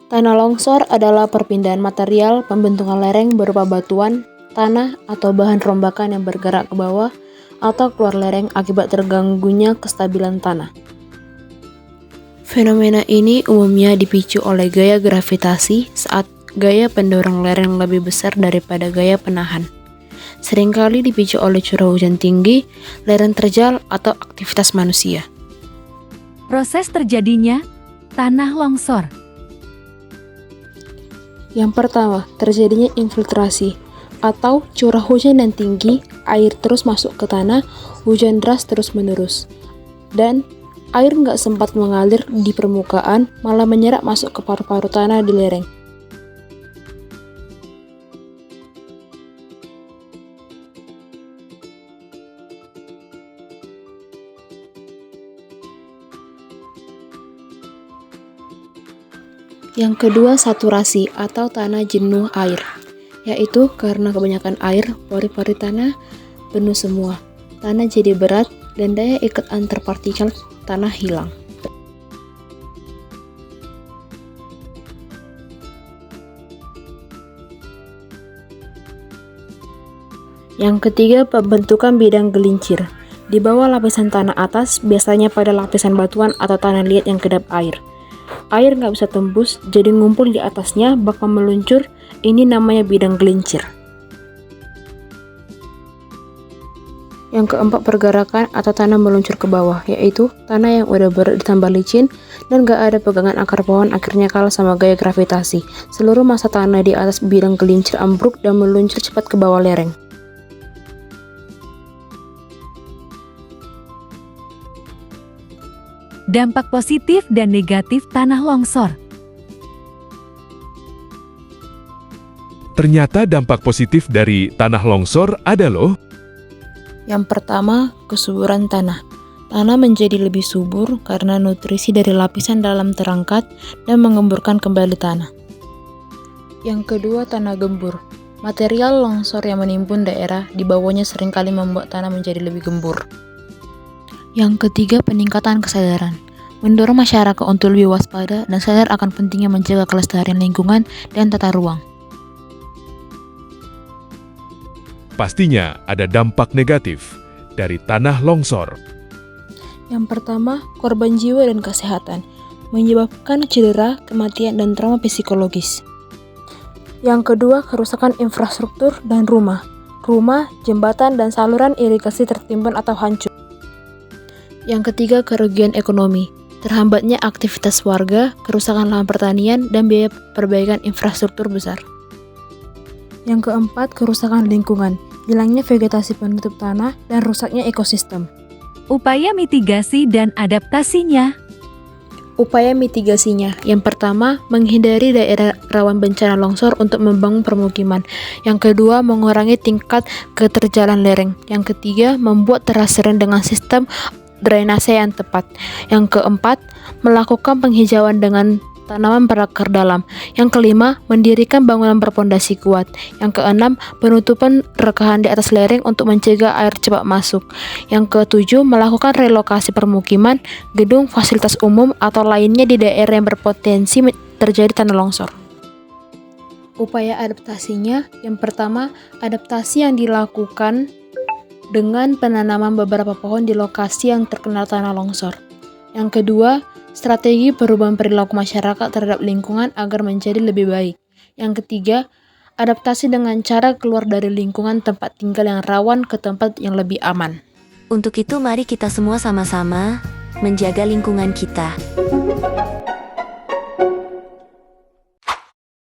Tanah longsor adalah perpindahan material pembentukan lereng berupa batuan, tanah, atau bahan rombakan yang bergerak ke bawah atau keluar lereng akibat terganggunya kestabilan tanah. Fenomena ini umumnya dipicu oleh gaya gravitasi saat gaya pendorong lereng lebih besar daripada gaya penahan. Seringkali dipicu oleh curah hujan tinggi, lereng terjal, atau aktivitas manusia. Proses terjadinya tanah longsor. Yang pertama, terjadinya infiltrasi, atau curah hujan yang tinggi, air terus masuk ke tanah, hujan deras terus-menerus. Dan air nggak sempat mengalir di permukaan, malah menyerap masuk ke paru-paru tanah di lereng. Yang kedua, saturasi atau tanah jenuh air, yaitu karena kebanyakan air, pori-pori tanah penuh semua. Tanah jadi berat dan daya ikat antar partikel tanah hilang. Yang ketiga, pembentukan bidang gelincir. Di bawah lapisan tanah atas, biasanya pada lapisan batuan atau tanah liat yang kedap air. Air nggak bisa tembus, jadi ngumpul di atasnya, bakal meluncur. Ini namanya bidang gelincir. Yang keempat, pergerakan atau tanah meluncur ke bawah, yaitu tanah yang udah berat ditambah licin dan nggak ada pegangan akar pohon akhirnya kalah sama gaya gravitasi. Seluruh massa tanah di atas bidang gelincir ambruk dan meluncur cepat ke bawah lereng. Dampak positif dan negatif tanah longsor. Ternyata dampak positif dari tanah longsor ada loh. Yang pertama, kesuburan tanah. Tanah menjadi lebih subur karena nutrisi dari lapisan dalam terangkat dan mengemburkan kembali tanah. Yang kedua, tanah gembur. Material longsor yang menimbun daerah di bawahnya seringkali membuat tanah menjadi lebih gembur. Yang ketiga, peningkatan kesadaran. Mendorong masyarakat untuk lebih waspada dan sadar akan pentingnya menjaga kelestarian lingkungan dan tata ruang. Pastinya ada dampak negatif dari tanah longsor. Yang pertama, korban jiwa dan kesehatan, menyebabkan cedera, kematian, dan trauma psikologis. Yang kedua, kerusakan infrastruktur dan rumah. Rumah, jembatan, dan saluran irigasi tertimbun atau hancur. Yang ketiga, kerugian ekonomi. Terhambatnya aktivitas warga, kerusakan lahan pertanian, dan biaya perbaikan infrastruktur besar. Yang keempat, kerusakan lingkungan. Hilangnya vegetasi penutup tanah dan rusaknya ekosistem. Upaya mitigasi dan adaptasinya. Upaya mitigasinya, yang pertama, menghindari daerah rawan bencana longsor untuk membangun permukiman. Yang kedua, mengurangi tingkat keterjalan lereng. Yang ketiga, membuat terasering dengan sistem drainase yang tepat. Yang keempat, melakukan penghijauan dengan tanaman berakar dalam. Yang kelima, mendirikan bangunan berpondasi kuat. Yang keenam, penutupan rekahan di atas lereng untuk mencegah air cepat masuk. Yang ketujuh, melakukan relokasi permukiman, gedung, fasilitas umum, atau lainnya di daerah yang berpotensi terjadi tanah longsor. Upaya adaptasinya, yang pertama, adaptasi yang dilakukan dengan penanaman beberapa pohon di lokasi yang terkena tanah longsor. Yang kedua, strategi perubahan perilaku masyarakat terhadap lingkungan agar menjadi lebih baik. Yang ketiga, adaptasi dengan cara keluar dari lingkungan tempat tinggal yang rawan ke tempat yang lebih aman. Untuk itu mari kita semua sama-sama menjaga lingkungan kita.